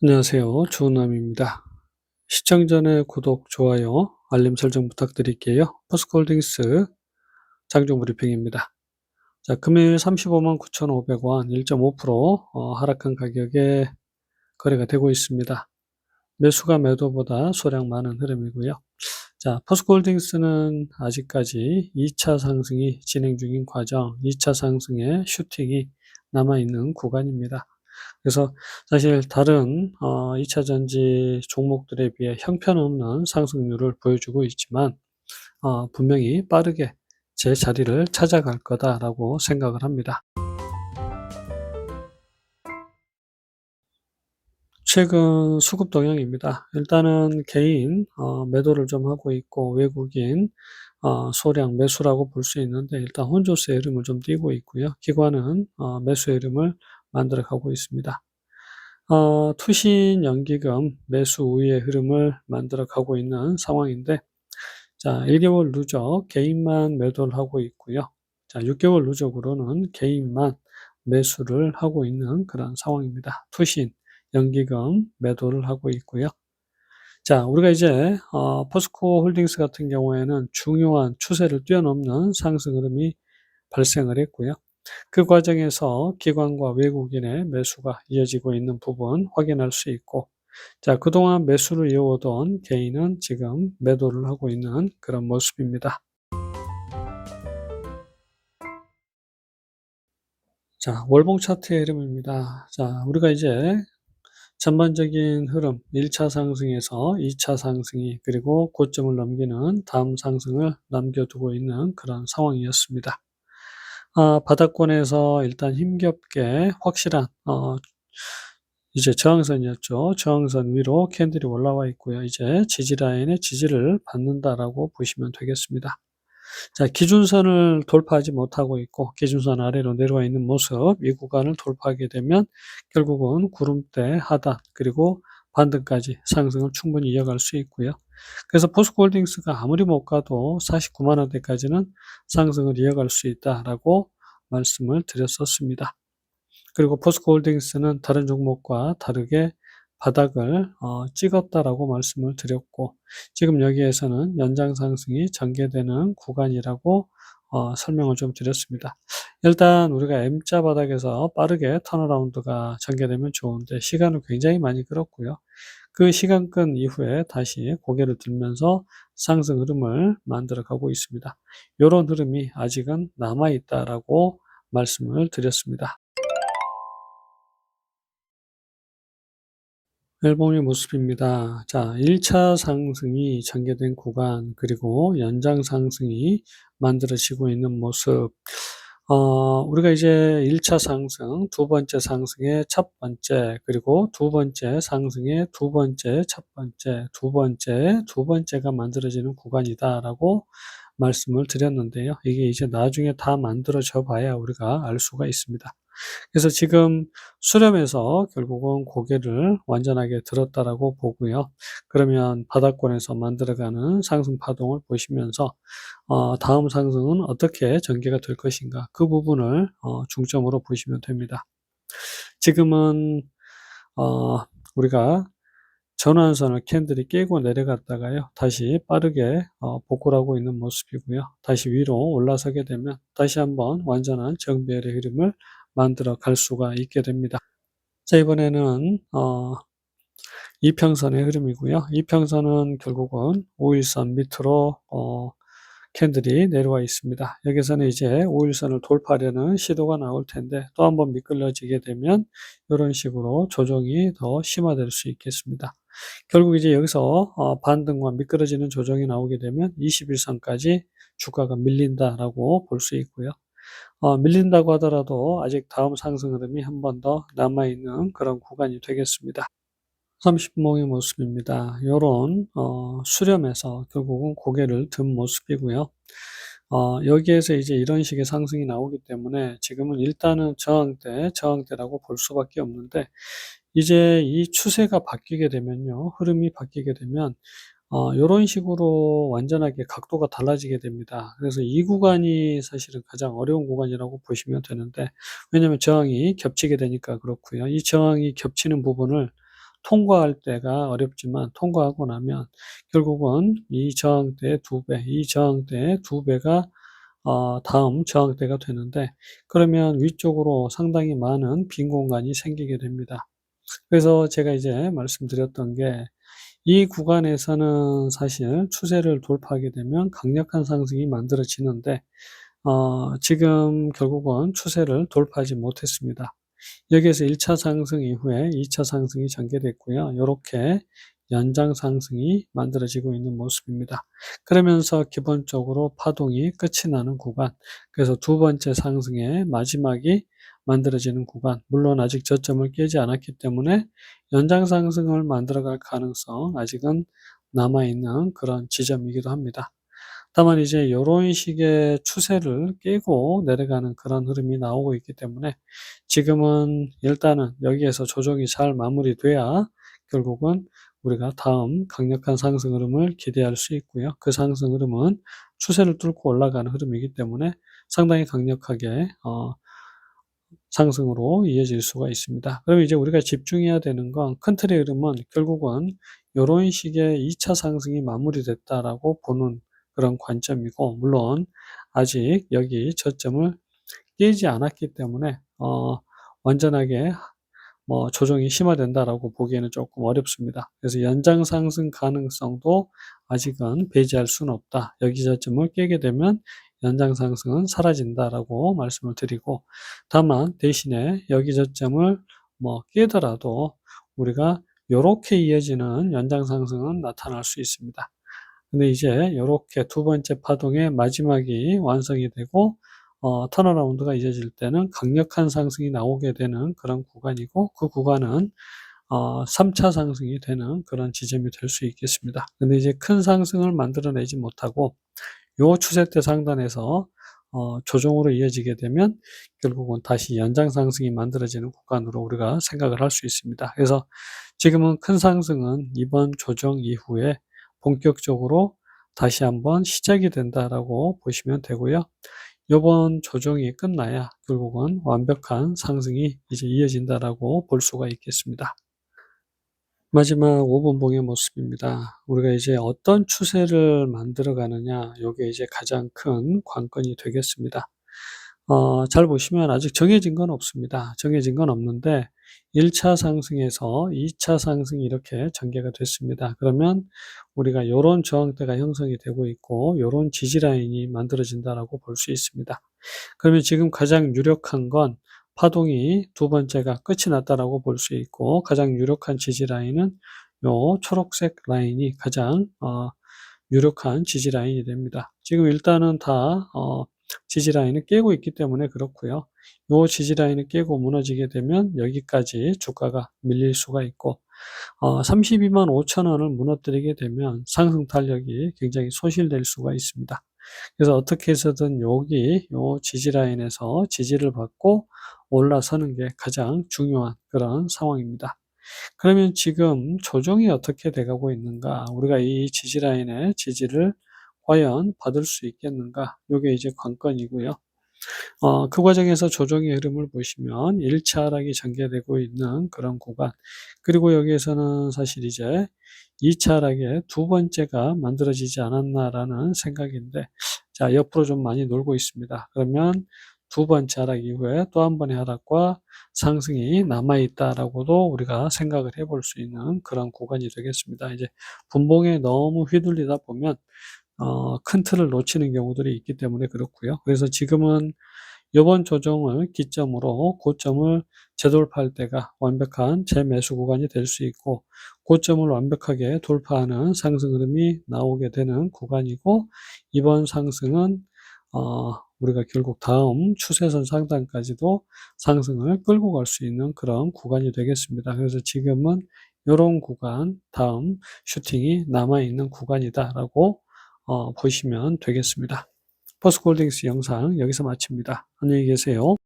안녕하세요. 주은남입니다. 시청 전에 구독, 좋아요, 알림 설정 부탁드릴게요. 포스코홀딩스 장중 브리핑입니다. 자, 금일 35만 9,500원 1.5% 하락한 가격에 거래가 되고 있습니다. 매수가 매도보다 소량 많은 흐름이고요. 자, 포스코홀딩스는 아직까지 2차 상승이 진행 중인 과정, 2차 상승의 슈팅이 남아있는 구간입니다. 그래서 사실 다른 2차 전지 종목들에 비해 형편없는 상승률을 보여주고 있지만 분명히 빠르게 제 자리를 찾아갈 거다라고 생각을 합니다. 최근 수급 동향입니다. 일단은 개인 매도를 좀 하고 있고, 외국인 소량 매수라고 볼 수 있는데, 일단 혼조세의 흐름을 좀 띠고 있고요. 기관은 매수의 흐름을 만들어 가고 있습니다. 투신 연기금 매수 우위의 흐름을 만들어 가고 있는 상황인데, 자, 1개월 누적 개인만 매도를 하고 있고요. 자, 6개월 누적으로는 개인만 매수를 하고 있는 그런 상황입니다. 투신 연기금 매도를 하고 있고요. 자, 우리가 이제 포스코 홀딩스 같은 경우에는 중요한 추세를 뛰어넘는 상승 흐름이 발생을 했고요. 그 과정에서 기관과 외국인의 매수가 이어지고 있는 부분 확인할 수 있고, 자, 그동안 매수를 이어오던 개인은 지금 매도를 하고 있는 그런 모습입니다. 자, 월봉 차트의 흐름입니다. 자, 우리가 이제 전반적인 흐름, 1차 상승에서 2차 상승이, 그리고 고점을 넘기는 다음 상승을 남겨두고 있는 그런 상황이었습니다. 바닥권에서 일단 힘겹게 확실한 이제 저항선이었죠. 저항선 위로 캔들이 올라와 있고요. 이제 지지 라인의 지지를 받는다라고 보시면 되겠습니다. 자, 기준선을 돌파하지 못하고 있고 기준선 아래로 내려와 있는 모습, 이 구간을 돌파하게 되면 결국은 구름대 하단 그리고 반등까지 상승을 충분히 이어갈 수 있고요. 그래서 포스코홀딩스가 아무리 못 가도 49만 원대까지는 상승을 이어갈 수 있다라고 말씀을 드렸었습니다. 그리고 포스코홀딩스는 다른 종목과 다르게 바닥을 찍었다라고 말씀을 드렸고, 지금 여기에서는 연장 상승이 전개되는 구간이라고 설명을 좀 드렸습니다. 일단 우리가 M자 바닥에서 빠르게 턴어라운드가 전개되면 좋은데 시간을 굉장히 많이 끌었고요. 그 시간끈 이후에 다시 고개를 들면서 상승 흐름을 만들어 가고 있습니다. 이런 흐름이 아직은 남아 있다라고 말씀을 드렸습니다. 앨범의 모습입니다. 자, 1차 상승이 전개된 구간, 그리고 연장 상승이 만들어지고 있는 모습. 우리가 이제 1차 상승, 두 번째 상승의 첫 번째, 그리고 두 번째 상승의 두 번째, 첫 번째, 두 번째가 만들어지는 구간이다라고 말씀을 드렸는데요. 이게 이제 나중에 다 만들어져 봐야 우리가 알 수가 있습니다. 그래서 지금 수렴해서 결국은 고개를 완전하게 들었다라고 보고요. 그러면 바닥권에서 만들어가는 상승 파동을 보시면서 다음 상승은 어떻게 전개가 될 것인가, 그 부분을 중점으로 보시면 됩니다. 지금은 우리가 전환선을 캔들이 깨고 내려갔다가요, 다시 빠르게 복구를 하고 있는 모습이고요. 다시 위로 올라서게 되면 다시 한번 완전한 정배열의 흐름을 만들어 갈 수가 있게 됩니다. 자, 이번에는 이평선의 흐름이고요. 이평선은 결국은 5일선 밑으로 캔들이 내려와 있습니다. 여기서는 이제 5일선을 돌파하려는 시도가 나올 텐데, 또 한번 미끌러지게 되면 이런 식으로 조정이 더 심화될 수 있겠습니다. 결국 이제 여기서 반등과 미끄러지는 조정이 나오게 되면 21선까지 주가가 밀린다라고 볼 수 있고요. 밀린다고 하더라도 아직 다음 상승 흐름이 한 번 더 남아있는 그런 구간이 되겠습니다. 30봉의 모습입니다. 요런 수렴에서 결국은 고개를 든 모습이고요. 여기에서 이제 이런 식의 상승이 나오기 때문에 지금은 일단은 저항대라고 볼 수밖에 없는데, 이제 이 추세가 바뀌게 되면요, 흐름이 바뀌게 되면 요런 식으로 완전하게 각도가 달라지게 됩니다. 그래서 이 구간이 사실은 가장 어려운 구간이라고 보시면 되는데, 왜냐면 저항이 겹치게 되니까 그렇고요. 이 저항이 겹치는 부분을 통과할 때가 어렵지만 통과하고 나면 결국은 이 저항대의 2배, 이 저항대의 2배가 다음 저항대가 되는데, 그러면 위쪽으로 상당히 많은 빈 공간이 생기게 됩니다. 그래서 제가 이제 말씀드렸던 게, 이 구간에서는 사실 추세를 돌파하게 되면 강력한 상승이 만들어지는데, 지금 결국은 추세를 돌파하지 못했습니다. 여기에서 1차 상승 이후에 2차 상승이 전개됐고요. 요렇게 연장 상승이 만들어지고 있는 모습입니다. 그러면서 기본적으로 파동이 끝이 나는 구간, 그래서 두 번째 상승의 마지막이 만들어지는 구간, 물론 아직 저점을 깨지 않았기 때문에 연장 상승을 만들어갈 가능성 아직은 남아있는 그런 지점이기도 합니다. 다만 이제 요런 식의 추세를 깨고 내려가는 그런 흐름이 나오고 있기 때문에 지금은 일단은 여기에서 조정이 잘 마무리돼야 결국은 우리가 다음 강력한 상승 흐름을 기대할 수 있고요. 그 상승 흐름은 추세를 뚫고 올라가는 흐름이기 때문에 상당히 강력하게 상승으로 이어질 수가 있습니다. 그러면 이제 우리가 집중해야 되는 건, 큰 틀의 흐름은 결국은 요런 식의 2차 상승이 마무리됐다라고 보는 그런 관점이고, 물론 아직 여기 저점을 깨지 않았기 때문에 완전하게 조정이 심화된다라고 보기에는 조금 어렵습니다. 그래서 연장 상승 가능성도 아직은 배제할 수는 없다. 여기 저점을 깨게 되면 연장 상승은 사라진다라고 말씀을 드리고, 다만 대신에 여기 저점을 깨더라도 우리가 요렇게 이어지는 연장 상승은 나타날 수 있습니다. 근데 이제 요렇게 두 번째 파동의 마지막이 완성이 되고 턴어라운드가 이어질 때는 강력한 상승이 나오게 되는 그런 구간이고, 그 구간은 3차 상승이 되는 그런 지점이 될 수 있겠습니다. 근데 이제 큰 상승을 만들어내지 못하고 요 추세대 상단에서 조정으로 이어지게 되면 결국은 다시 연장 상승이 만들어지는 구간으로 우리가 생각을 할 수 있습니다. 그래서 지금은 큰 상승은 이번 조정 이후에 본격적으로 다시 한번 시작이 된다라고 보시면 되고요. 요번 조정이 끝나야 결국은 완벽한 상승이 이제 이어진다라고 볼 수가 있겠습니다. 마지막 5분 봉의 모습입니다. 우리가 이제 어떤 추세를 만들어 가느냐, 요게 이제 가장 큰 관건이 되겠습니다. 잘 보시면 아직 정해진 건 없습니다. 정해진 건 없는데 1차 상승에서 2차 상승이 이렇게 전개가 됐습니다. 그러면 우리가 요런 저항대가 형성이 되고 있고 요런 지지 라인이 만들어진다라고 볼 수 있습니다. 그러면 지금 가장 유력한 건 파동이 두 번째가 끝이 났다라고 볼 수 있고, 가장 유력한 지지 라인은 요 초록색 라인이 가장 유력한 지지 라인이 됩니다. 지금 일단은 다 지지 라인을 깨고 있기 때문에 그렇고요. 요 지지 라인을 깨고 무너지게 되면 여기까지 주가가 밀릴 수가 있고, 32만 5천 원을 무너뜨리게 되면 상승 탄력이 굉장히 소실될 수가 있습니다. 그래서 어떻게 해서든 여기 요 지지 라인에서 지지를 받고 올라서는 게 가장 중요한 그런 상황입니다. 그러면 지금 조정이 어떻게 돼가고 있는가? 우리가 이 지지 라인의 지지를 과연 받을 수 있겠는가? 요게 이제 관건이고요. 그 과정에서 조정의 흐름을 보시면 1차 하락이 전개되고 있는 그런 구간, 그리고 여기에서는 사실 이제 2차 하락의 두 번째가 만들어지지 않았나라는 생각인데, 자, 옆으로 좀 많이 놀고 있습니다. 그러면 두 번째 하락 이후에 또 한 번의 하락과 상승이 남아있다라고도 우리가 생각을 해볼 수 있는 그런 구간이 되겠습니다. 이제 분봉에 너무 휘둘리다 보면 큰 틀을 놓치는 경우들이 있기 때문에 그렇고요. 그래서 지금은 이번 조정을 기점으로 고점을 재돌파할 때가 완벽한 재매수 구간이 될 수 있고, 고점을 완벽하게 돌파하는 상승 흐름이 나오게 되는 구간이고, 이번 상승은 우리가 결국 다음 추세선 상단까지도 상승을 끌고 갈 수 있는 그런 구간이 되겠습니다. 그래서 지금은 이런 구간, 다음 슈팅이 남아있는 구간이다라고 보시면 되겠습니다. 포스코홀딩스 영상 여기서 마칩니다. 안녕히 계세요.